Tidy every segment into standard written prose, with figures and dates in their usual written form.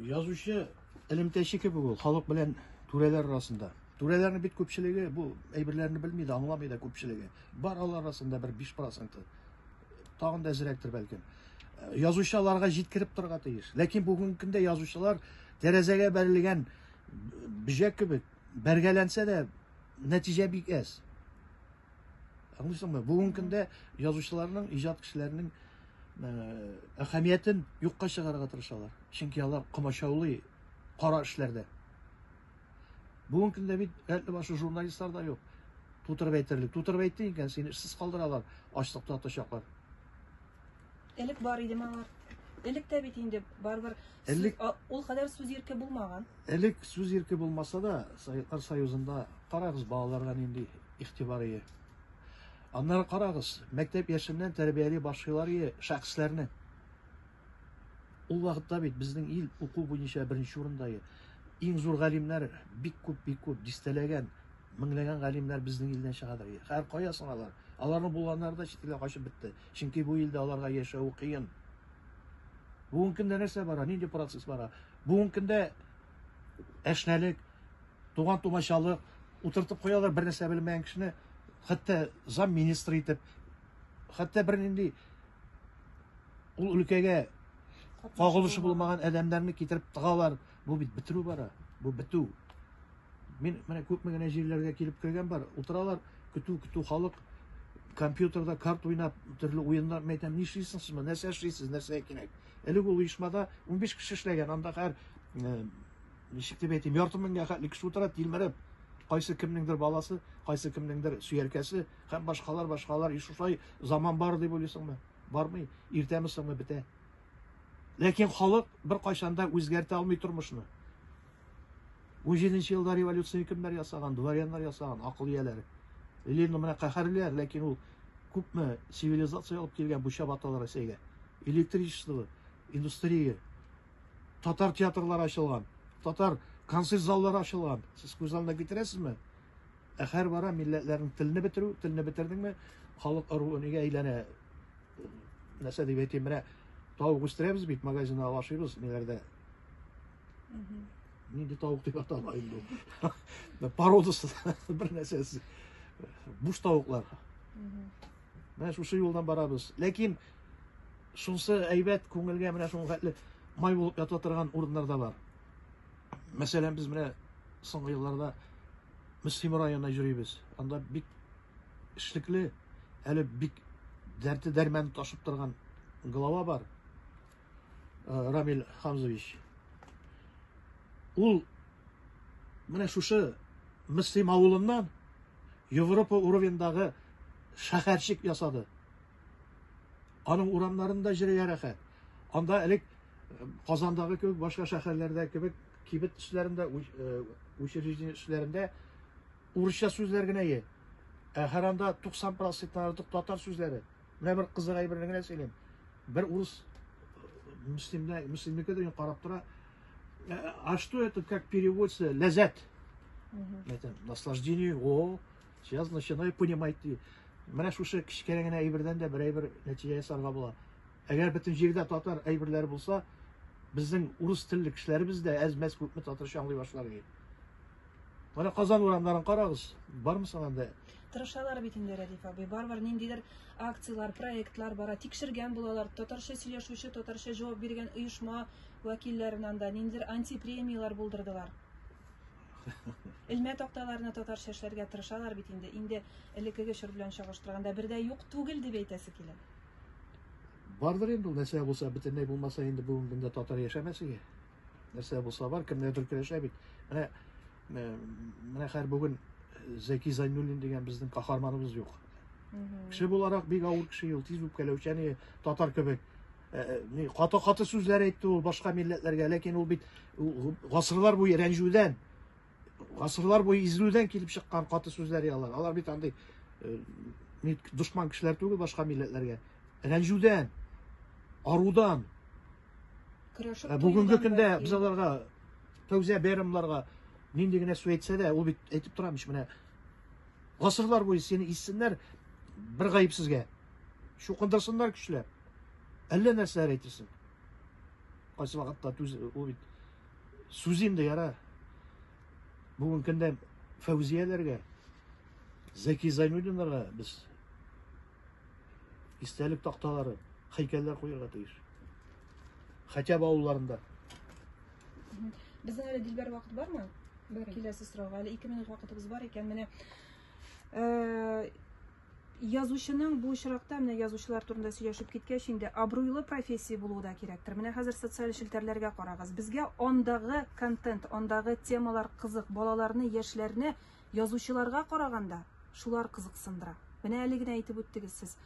Yazışı elimteşiki bu halk bilen türeler arasında. Türelerini bit köpçülüğü bu eybirlerini bilmeydi, anlamaydı köpçülüğü. Bar onlar arasında bir 5%. Tağın da ezirektir belki. Yazışalarga jitkirip turga teyir. Lekin bugün günde yazışalar terezege berilgen bijek gibi bergelense de netice bir ez. Anlıyorsun mu? Bugün günde yazışalarının, icad kişilerinin ehamiyetin yokka çıkarga tırışalar. Çünkü onlar kumaşavlı kara işlerde. Bugün günde bir elli başı jurnalistler da yok. Tutur beytirlik. Tutur beytirlik seni işsiz kaldıralar. Açlıkta atışaklar. Elik var idi var. Elik de bitinde var. Elik ol kadar söz yerke bulmagan. Elik söz yerke bulmasa da Sayıtlar Sayozunda karagız bağlargan indi ihtibarıyı. Anlar karagız mektep yaşından terbiyeli başkaları şahslarını. O vakitte bit bizning il okuv boyunca birinci orundayı. En zor galimler bik köp distelegen, minglagan galimler bizning ilden çıkadır. Her koyasın alar. Alarını bulanlar da çitile kaçıp bitti. Çünkü bu ilde alarga yaşağı kıyın. Bugün günde nerse bara, nindi proses bara. Bugün günde eşnelik, tuğan tumaşalık, oturtup koyarlar bir nerse bilmeyen kişini, hatta zam ministri etip, hatta bir nindi ul ülkege kağılışı bulmagan adamlarını getirip tığalar. Bu bitiru bara, bu bitu. Mene köpmegen ejirlerge kelip kirgen bar, oturalar, kütü halık, kompüterda kart oynap, türlü oyunlar meytem, ne işliysiniz mi, nerse işliysiniz, nerse ekinek. Elik ol uyuşmada 15 kişi işlegen, anda her, nişikti beytim, yartımınga katlı kişi oturat, dilmerip, qaysı kimningdir balası, qaysı kimningdir süyerkesi, hem başkalar, işuşay zaman var deyip oylaysan mı? Var mı? İrtemisin mi bite? Lekin halk bir qaşanda o'zgarta olmay turmushni. 17-yilda revolyutsiya kimlar yasagan, dvoryanlar yasagan, aql egalari. Elini mana qaharlar, lekin u ko'pmi sivilizatsiya olib kelgan bu shabatalar Rossiyaga. Elektrичество, industriya, tatar teatrlari ochilgan, tatar konsert zallari ochilgan. Siz ko'z oldida ketirasizmi? Har bara millatlarning tilni bitirdingmi, xalq urug'iga aylana. Nasa deb aytayim, mana tavuk o'stiramiz bit magazindan alashimiz nelarda. Nindi tavuk deb atamaydi bu. Parodisi bir narsasi. Bush tavuklar. Mana shu yo'ldan boramiz. Lekin shunisi aybat ko'ngilga mana shunga may bo'lib yotatirgan o'rinlar da bor. Masalan biz mana so'nggi yillarda Muslim rayonida yuribmiz. Anda bik ishlikli, hali bik derdi derman tashib turgan glava bor. Ramil Hamzovich. Ул менә шушы Мөслим авылыннан Европа уровендагы шәһәрчек ясады. Аның урамнарында җиргә рәхәт. Анда элек Казандагы кебек, башка шәһәрләрдә кебек кибет эшләрендә, учреждение эшләрендә урысча сүзләр генә є. Һәр анда 90% артык татар сүзләре. Менә бер кызык әйберне генә сөйләйм. Бер урыс муслимнеке дигән карап тора. А что это, как переводится, лязет? Это наслаждение. О, сейчас начинаю понимать. Менә шушы кичкәнә генә әйбердән дә бер әйбер нәтиҗә ясарга була. Әгәр бөтен җирдә татар әйберләре булса, безнең урыс телле кешеләребез дә әз-мәз күпме татарча аңлый башлар. Менә Казан урамнарын карагыз. Бармы анда? Тырышалар бит инде Рәдиф абый. Бар ниндидер акциялар, проектлар бара. Тикшергән булалар. Татарча сөйләшүче, татарча җавап биргән оешма вәкилләреннән да ниндидер антипремиялар булдырдылар. Илмә такталарына татарча эшләргә тырышалар бит инде. Инде элеккеге чор белән чагыштырганда бердә юк түгел дип әйтәсе килә. Бардыр инде ул нәрсә булса, бөтенләй булмаса инде бүгенге көндә татар яшәмәсеге. Нәрсә булса бар, кемнәрдер яшәй бит. Менә һәр бүген Зәки Зайнуллин дигән безнең каһарманыбыз юк. Кеше буларак бик авыр кеше ул, тиз үпкәләүчәне татар кебек. Каты сүзләр әйтте ул башка милләтләргә, ләкин ул бит гасырлар буе рәнҗүдән, гасырлар буе излүдән килеп чыккан каты сүзләр ялар. Алар бит андый душман кешеләр түгел башка милләтләргә. Рәнҗүдән, арудан. Бүгенге көндә без аларга тәүзә бәйрәмләргә нинди генә сүз әйтсә дә, ул бит әйтеп торамыш менә. Гасырлар буе сине иссеннәр бер гаепсезгә. Шу кындырсыннар кешеләр. Әллә нәрсә әйтәсең. Кайсы вакытта ул бит Сүз инде яра. Бүгінгі күнде Фәузияләргә, Зәки Зайнудинларга без истәлек такталары, һәйкәлләр куярга тиеш. Хотя бы авылларында. Безнең әле Дилбәр вакыт бармы? Киләсе сорауга әле 2 минут вакытыбыз бар икән. Менә язучының бу очракта, менә язучылар турында сөйләшеп киткәч, инде абруйлы профессия булуы да кирәктер. Менә хәзер социаль челтәрләргә карагыз. Безгә андагы контент, андагы темалар кызык, балаларны, яшьләрне язучыларга караганда шулар кызыксындыра. Менә әле генә әйтеп үттегез сез.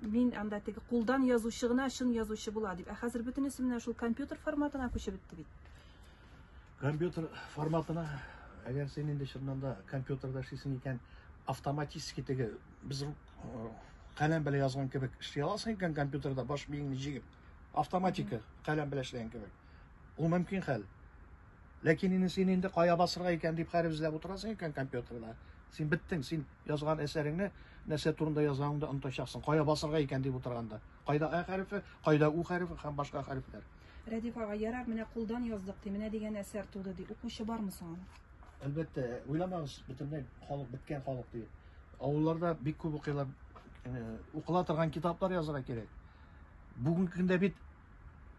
Мин анда теге кулдан язучы гына чын язучы була дип. Хәзер бөтенесе менә шул компьютер форматына күчеп бетте бит. Компьютер форматына, әгәр син инде чыннанда компьютерда эшлисең икән, автоматически теге без каләм белән язган кебек эшли аласың икән компьютерда баш миеңне җигеп, автоматика каләм белән эшләгән кебек. Ул мөмкин хәл. Ләкин инде син инде кая басырга икән дип хәреф эзләп утырасың икән компьютерда. Син биттең, син язган әсәреңне нәрсә турында язганыңда онытачаксың. Кая басырга икән дип утырганда. Кайда а хәрефе, кайда у хәрефе һәм башка хәрефләр. Рәдиф ага, ярар, менә кулдан яздык ди, менә дигән әсәр туды ди. Укучы бармы соң? Әлбәттә, уйламагыз, бөтенләй халык биткән халык ди. Авылларда бик күп укыйлар, укыла торган китаплар язырга кирәк. Бүгенге көндә бит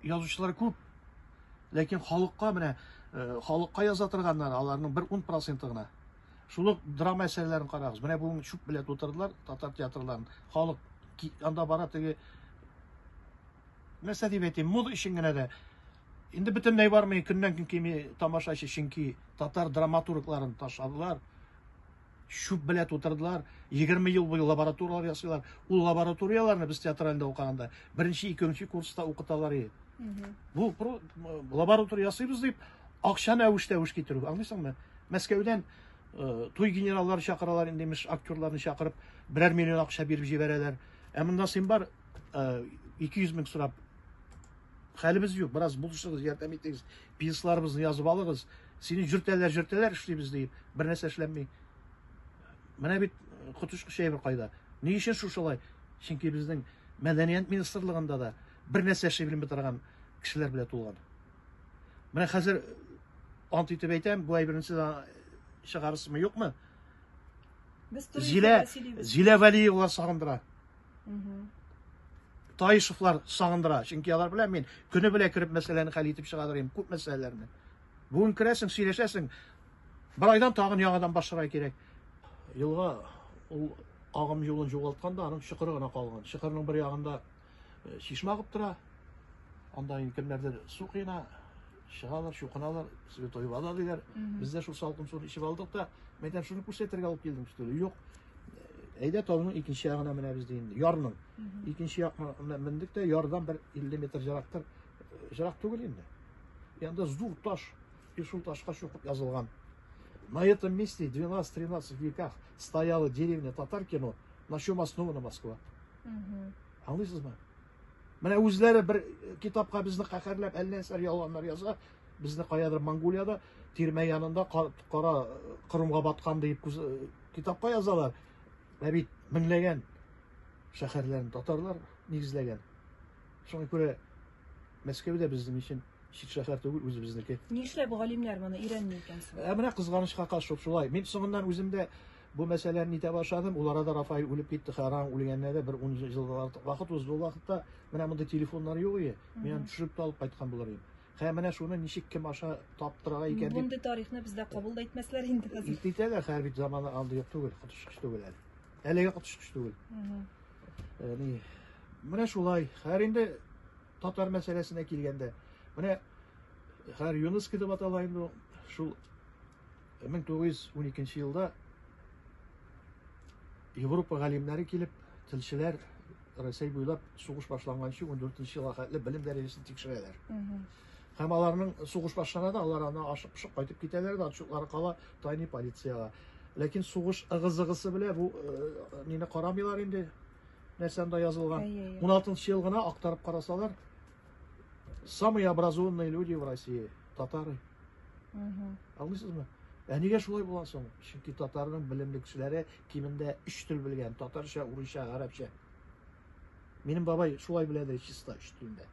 язучылар күп. Ләкин халыкка менә халыкка яза торганнар, аларның 1-10% гына. Шулык драма әсәрләрен карагыз. Менә бүген шуп белән утырдылар татар театрларын. Халык анда бара теге нәрсә дип әйтим, мода өчен генә дә. Инде бөтенләй бармый, көннән көн кими тамашачы, чөнки татар драматургларын ташладылар. Шуп белән утырдылар. 20 ел буе лабораториялар ясыйлар. Ул лабораторияларны без театральда укыганда 1-2 курста укыталар иде. Бу лаборатория ясыйбыз дип акчаны әвеш китерү. Аңлыйсыңмы? Мәскәүдән туй генераллары чакыралар, инде имеш актерларны чакырып, 1 миллион акча биреп җибәрәләр. Ә монда син бар 200 мең сорап. Хәлебез юк, бераз булышыгыз, ярдәм итегез, пьесларыбызны язып алыгыз. Сине жүртәләр эшлибез дип, бер нәрсә эшләнми. Менә бит котышкы шәй бер кайда. Ни өчен шушылай? Чөнки безнең мәдәният министрлыгында да бер нәрсә эшли белән беторган кешеләр белән тулган. Менә хәзер ант итеп әйтәм, бу әйберне чыгарысымы юкмы? Зилә Вәлиева сагындыра. Таишевлар сагындыра. Чөнки алар белән мин көне белән кирип мәсьәләне хәл итеп чыгардырам, күп мәсьәләләрне. Бүген керәсең, сөйләшәсең. Бер айдан тагын яңадан башларга кирәк. Елга ул агым юлын югалтканда аның чыкыры гына калган. Чыкырның бер ягында чишмә агып тора. Анда кемнәрдер су кыйна, чыгалар, чукыналар, святой вода диләр. Без дә шул салкын суны ичеп алдык та, мәйтәм шуны күрсәтергә алып килдем шул. Юк. Әйдә тауның икенче ягына менә без инде. Ярның. Икенче ягына мендек тә, ярдан бер 50 метр ерактыр. Ерак түгел инде. Янда зур таш, и шул ташка чукып язылган. На этом месте 12-13 веках стояла деревня Татаркино, на чем основана Москва. Аңлыйсызмы? Менә үзләре бер китапка безне каһәрләп, әллә нәрсә ялганнар яза, безне каядыр Монголияда тирмә янында кара Кырымга баткан дип китапка язалар. Ә бит меңләгән шәһәрләрне татарлар нигезләгән. Шуңа күрә Мәскәүдә безнең өчен чит шәһәр түгел, үзебезнеке. Нишләп галимнәр моны өйрәнми икәнсез? Менә кызганычка каршы шулай. Мин соңыннан үземдә бу мәсьәләне итә башладым. Ул арада Рафаил үлеп китте, Харан үлгәннәдә бер 10 еллар вакыт узды. Ул вакытта менә монда телефоннар юк иде. Мин төшереп алып кайткан булыр идем. Һәм менә шуны ничек кем аша таптырга икән дип. Бундай тарихны бездә кабул да итмәсләр инде хәзер. Итәләр, һәр бит заманы алды юк түгел, котышкыч түгел әле. Әлегә котышкыч түгел. Менә шулай. Һәр инде татар мәсьәләсенә килгәндә, менә һәр ЮНЕСКО дип атала инде шул 1912 елда Европа галимнәре килеп, телчеләр Россия буйлап сугыш башланганчы 14 елга хәтле белем дәрәҗәсен тикшерәләр. Һәм аларның сугыш башланада, алар аны ашып-пышып кайтып китәләр дә, отчетлары кала тайны полициягә. Ләкин сугыш ыгы-зыгысы белән бу мине карамыйлар инде. Нәрсәндә язылган. 16 ел гына актарып карасалар, самые образованные люди в России татары. Аңлыйсызмы? Ә нигә шулай булган соң? Чөнки татарның белемле кешеләре кимендә 3 тел белгән: татарча, урысча, гарәпчә. Минем бабай шулай белә дә, чиста 3 телдә.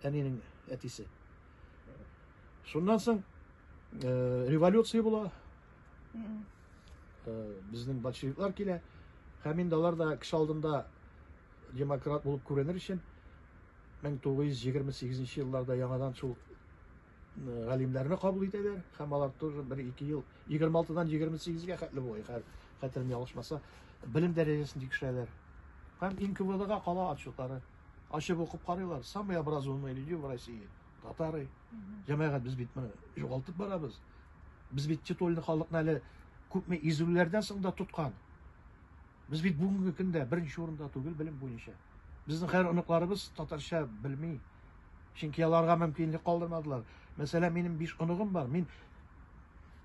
Әнинең әтисе. Шуннан соң революция була. Безнең большевиклар килә. Һәм инде алар да кеше алдында демократ булып күренер өчен 1928 елларда яңадан шул галимнәрне кабул итәләр. Һәм алар тоже 1-2 ел 26-дан 28-гә хәтле булай. Хәтерем ялгышмаса, белем дәрәҗәсен тикшерәләр. Һәм НКВД-га кала отчетлары ачып укып карыйлар. Самые образованные люди в России татары. Җәмәгать, без бит моны югалтып барабыз. Без бит Титольны халыкны әле күпме изүләрдән соң да тоткан. Без бит бүгенге көндә беренче урында түгел белем буенча. Безнең һәр оныкларыбыз татарча белми. Чөнки аларга мөмкинлек калдырмадылар. Мәсәлән, минем 5 оныгым бар. Мин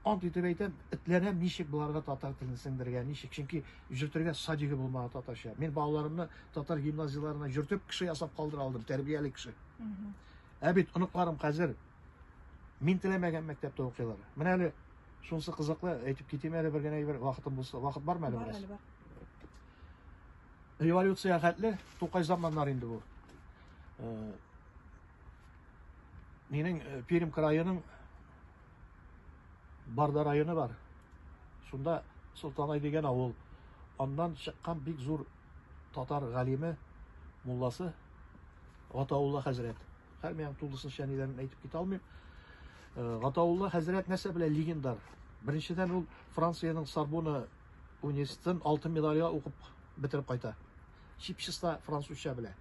ант итеп әйтәм, этләнәм ничек буларга татар телен сеңдергән, ничек. Чөнки җөртергә садиге булмаган татарча. Мин балаларымны татар гимназияларына җөртеп кеше ясап калдыра алдым, тәрбияле кеше. Ә бит оныкларым хәзер мин теләмәгән мәктәптә укыйлар. Менә әле шунысы кызыклы, әйтеп китим әле бер генә вакытым булса, вакыт бармы әле без? Бар. Революция хәтле Тукай заманнар инде бу. Минең Пермь крайының Барда районы бар. Шунда Солтанай дигән авыл. Аннан чыккан бик зур татар галиме, мулласы Гатаулла хәзрәт. Һәр мәң тулысын шәниләрен әйтеп китә алмыйм. Гатаулла хәзрәт нәрсә белән легендар. Беренчедән ул Франциянең Сорбонна университетын алтын медальгә укып бетереп кайта. Чипчыста французча белә.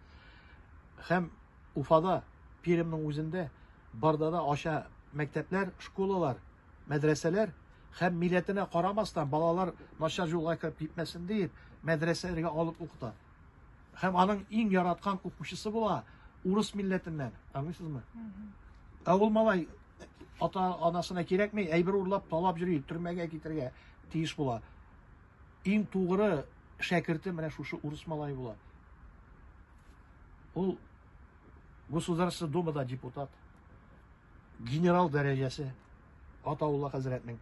Һәм Уфада, Пермьнең үзендә, Бардада аша мәктәпләр, школалар, мәдрәсәләр һәм милләтенә карамастан балалар начар юлга кирип китмәсен дип мәдрәсәләргә алып укыта. Һәм аның иң яраткан укучысы була урыс милләтеннән. Аңлыйсызмы? Ә ул малай ата-анасына кирәкми, әйбер урлап, талап йөри, төрмәгә китергә тиеш була. Иң тугры шәкерте менә шушы урыс малай була. Ул Государственный думада депутат, генерал дәрәҗәсе Гатаулла хәзрәтнең.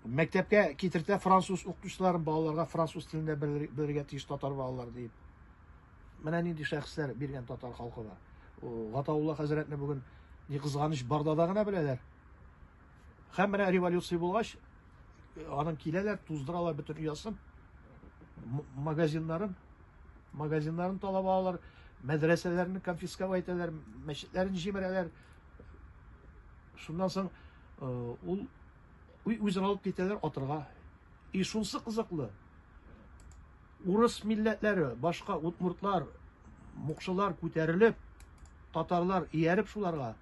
Мәктәпкә китертә француз укытучыларын балаларга француз телендә белергә тиеш татар балалар дип. Менә нинди шәхесләр биргән татар халкыга. Гатаулла хәзрәтне бүген ни кызганыч Бардада гына беләләр. Һәм менә революция булгач, аның киләләр, туздыралар бөтен уясын. Магазиннарын талап алалар, мәдрәсәләрне конфисковать итәләр, мәчетләрен җимерәләр. Шуннан соң ул үзен алып китәләр атырга. И шунсы кызыклы. Урыс милләтләре, башка удмуртлар, мукшылар күтәрелеп, татарлар ияреп шуларга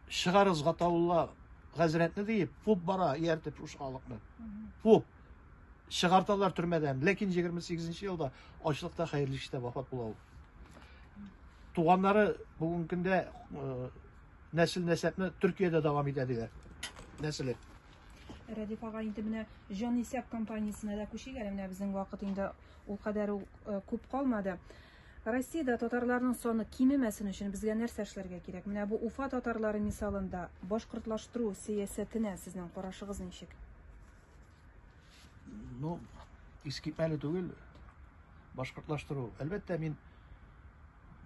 чыгарыз Гатаулла хәзрәтне дип, фуп бара ияртеп шушы халыкны. Фуп чыгарталар төрмәдән, ләкин 28-нче елда ачлыкта хәерле эштә вафат була ул. Туганнары бүгенге көндә нәсел-нәсәпне Төркиядә дәвам итә диләр. Нәселе. Рәдиф ага инде менә Җан Исәп компаниясенә дә күчигән, менә безнең вакыт инде ул кадәр күп калмады. Россиядә татарларның саны кимемәсен өчен безгә нәрсә эшләргә кирәк? Менә бу Уфа татарлары мисалында башкортлаштыру сәясәтенә сезнең карашыгыз ничек? Ну, искитмәле түгел башкортлаштыру. Әлбәттә, мин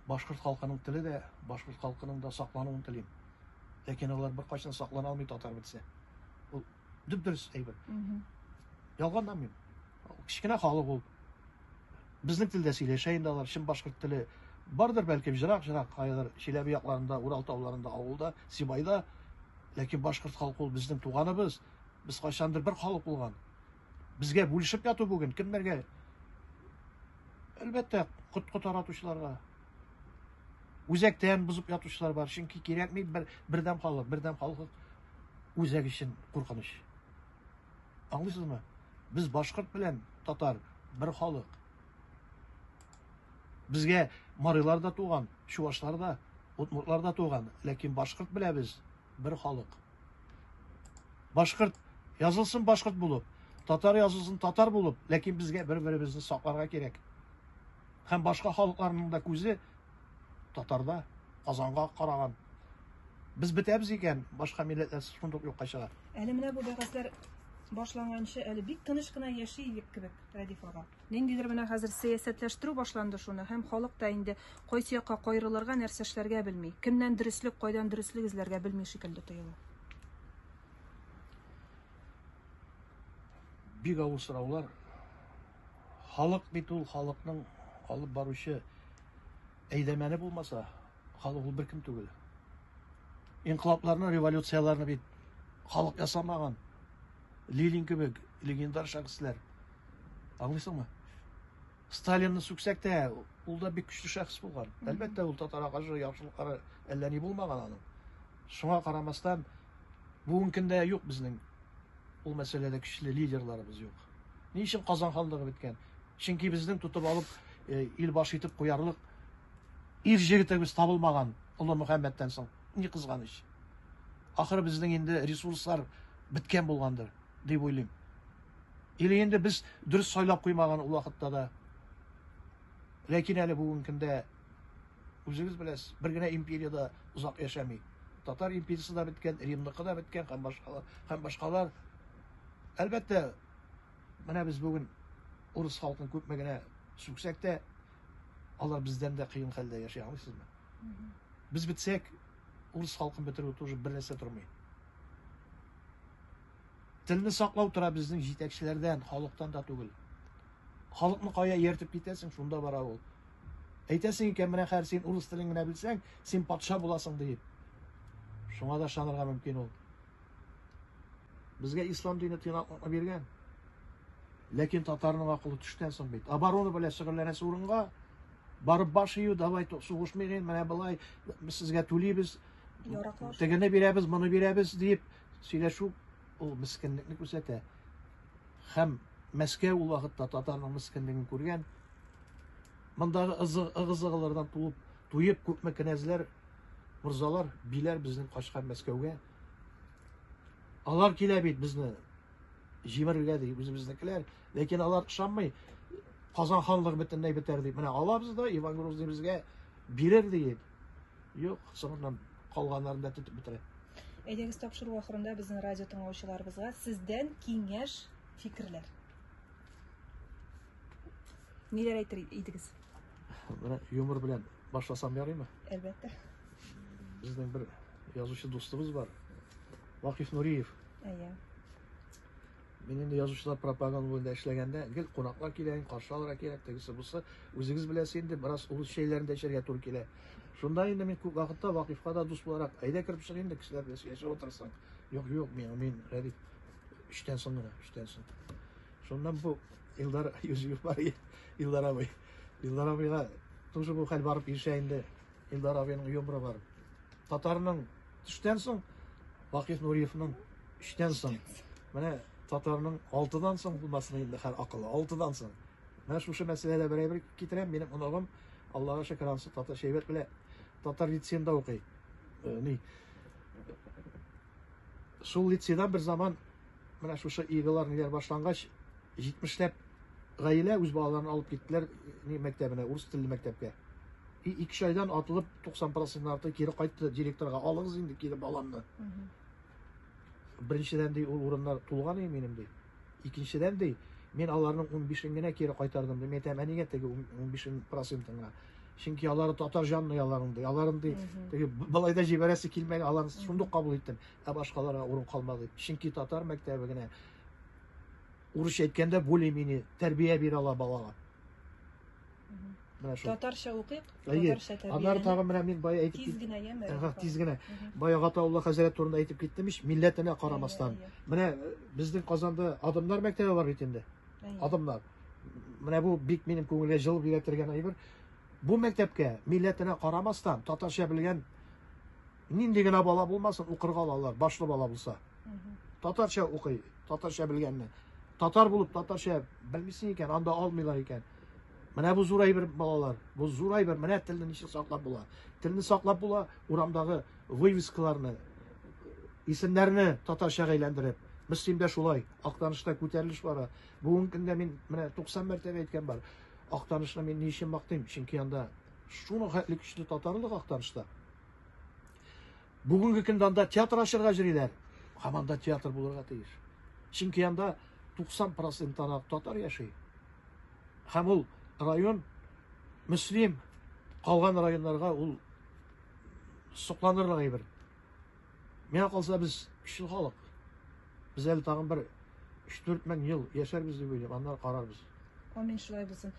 башкорт халкының теле дә, башкорт халкының да саклануын телим. Ләкин алар бер кайчан саклана алмый татар бетсә. Ул дөрес әйбер. Ялгандан мин. Кичкенә халык ул. Безнең телдә сөйләшә инде алар, чын башкорт теле бардыр бәлки җырак, кайдыр Чиләбе якларында, Урал тауларында, авылда, Сибайда. Ләкин башкорт халкы ул безнең туганыбыз. Без кайчандыр бер халык булган. Безгә бүлешеп яту бүген кемнәргә? Әлбәттә, кот таратучыларга. Үзәктән бузып ятучылар бар. Чөнки кирәкми бердәм халык үзәк өчен куркыныч. Аңлыйсызмы? Без башкорт белән татар бер халык. Безгә марыйлар да туган, чуашлар да, удмуртлар да туган, ләкин башкорт беләбез бер халык. Башкорт язылсын башкорт булып, татар язылсын татар булып, ләкин безгә бер-беребезне сакларга кирәк. Һәм башка халыкларның да күзе татарда, Казанга караган. Без бетәбез икән, башка милләтләр шундук юкка чыга. Әле менә бу бәхәсләр башланганчы әле бик тыныч кына яши кебек, Радиф ага. Ниндидер менә хәзер сәясәтләштерү башланды шуны, һәм халык та инде кайсы якка кайрылырга, нәрсә эшләргә белми. Кемнән дөреслек, кайдан дөреслек эзләргә белми шикелле тоела. Бик авыр сораулар. Халык бит ул халыкның алып баручы әйдәмәне булмаса, халык ул беркем түгел. Инкылапларны, революцияларны бит халык ясамаган. Ленин кебек легендар шәхесләр. Аңлыйсыңмы? Сталинны сүксәк тә, ул да бик көчле шәхес булган. Әлбәттә, ул татар агажы, яхшылыклары әллә ни булмаган аның. Шуңа карамастан, бүгенге көндә юк безнең ул мәсьәләдә көчле лидерларыбыз юк. Ни өчен Казан ханлыгы биткән? Чөнки безнең тутып алып ил баш итеп куярлык ир җегетебез табылмаган Улы Мөхәммәдтән соң. Ни кызганыч. Ахыры безнең инде ресурслар биткән булгандыр дип уйлыйм. Или инде без дөрес сайлап куймаган ул вакытта да. Ләкин әле бүгенге көндә үзегез беләсез, бер генә империядә узак яшәми. Татар империясы да биткән, Римныкы да биткән һәм башкалар. Әлбәттә, менә без бүген урыс халкын күпме генә сүксәк тә, алар бездән дә кыен хәлдә яши, аңлыйсызмы? Без битсәк, урыс халкын бетерү тоже бер нәрсә тормый. Телне саклау тора безнең җитәкчеләрдән, халыктан да түгел. Халыкны кая ертеп китәсең, шунда бара ул. Әйтәсең икән, менә хәр син урыс телен генә белсәң, син патша буласың дип. Шуңа да шанырга мөмкин ул. Безгә ислам дине тыйнаклыкны биргән. Ләкин татарның акылы төштән соң бит. Оборона белән шөгыльләнәсе урынга барып баш ию, давай сугышмыйгын, менә болай сезгә түлибез, тегене бирәбез, моны бирәбез дип сөйләшү ул мискенлекне күрсәтә. Һәм Мәскәү ул вакытта татарның мискенлеген күргән. Мондагы ыгы-зыгылардан туеп күпме кенәзләр, мурзалар, биләр безнең качкан Мәскәүгә. Алар килә бит безне җимерергә дип, үзебезнекеләр, ләкин алар ышанмый. Казан ханлыгы бөтенләй бетәр дип. Менә алабыз да Иван Грозный безгә бирер дип. Юк, соңыннан калганнарын да тотып бетерә. Әйдәгез, тапшыру ахырында безнең радио тыңлаучыларыбызга сездән киңәш, фикерләр. Ниләр әйтер идегез? Менә юмор белән башласам ярыймы? Әлбәттә. Безнең бер язучы дустыбыз бар. Вакиф Нуриев. Әйе. Мин инде язучылар пропаганда буенда эшләгәндә, гел кунаклар килә, каршы алырга кирәк, тегесе булса, үзегез беләсез инде, бераз улы шәйләрендә эчәргә туры килә. Шунда инде мин күп вакытта Вакифка да дус буларак, әйдә кирип чык инде, кешеләр белән яшәп отырсаң. Юк, мин Радиф эштән соң гына, эштән соң. Шуннан бу Илдар Юзеф бар, Илдар абыйга тоже бу хәл барып ишә инде. Илдар абыйның юморы бар. Татарның төштән соң, Вакиф Нуриевның эштән соң. Менә татарның 6-дан соң булмасын инде һәр акылы, 6-дан соң. Менә шушы мәсьәләдә бер китерәм, минем оногым Аллага шөкер ансы татар шәйбәт белән татар лицейында укый. Шул лицейдан бер заман менә шушы игылар ниләр башлангач 70ләп гаилә үз балаларын алып киттеләр мәктәбенә, урыс телле мәктәпкә. 2 айдан атылып 90% арты кире кайтты директорга, алыгыз инде кире баламны. Беренчедән ди ул урыннар тулган иде минем ди. Икенчедән ди мен аларның 15-ен генә кире кайтардым ди. Мен әйтәм, әнигә теге 15%-ңа. Чөнки алары татар җанны яларым ди. Аларын ди теге балайда җибәрәсе килмәгән, аларны шундый кабул иттем. Ә башкаларга урын калмады. Чөнки татар мәктәбе генә урысча әйткәндә более-менее тәрбия бирә ала балага. Татарча укыйк, татарча тәрбия. Алар тагы менә мин бая әйтеп тиз генә яме. Тиз генә. Бая Гатаулла хәзрәт турында әйтеп киттем ич, милләтенә карамастан. Менә безнең Казанда Адымнар мәктәбе бар бит инде. Адымнар. Менә бу бик минем күңелгә җыл бирә әйбер. Бу мәктәпкә милләтенә карамастан татарча белгән нинди генә бала булмасын, укырга алалар, башлы бала булса. Татарча укый, татарча белгәнне. Татар булып татарча белмисең икән, анда алмыйлар икән. Менә бу зур әйбер балалар, бу зур әйбер, менә телне ничек саклап була. Телне саклап була, урамдагы вывескаларны, исемнәрне татарчага әйләндереп. Мөслимдә шулай, Актанышта күтәрелеш бара. Бүгенге көндә мин менә 90 мәртәбә әйткән бар. Актанышны мин ни өчен мактыйм? Чөнки анда шуны хәтле көчле татарлык Актанышта. Бүгенге көндә анда театр ачырга җөриләр. Һәм анда театр булырга тиеш. Чөнки анда 90% татар яши. Һәм ул район мөслим, калган районнарга ул сокланырлык әйбер. Миңа калса без көчле халык. Без әле тагын бер 3-4 мең ел яшәрбез дип уйлыйм, аннан карарбыз. Амин, шулай булсын.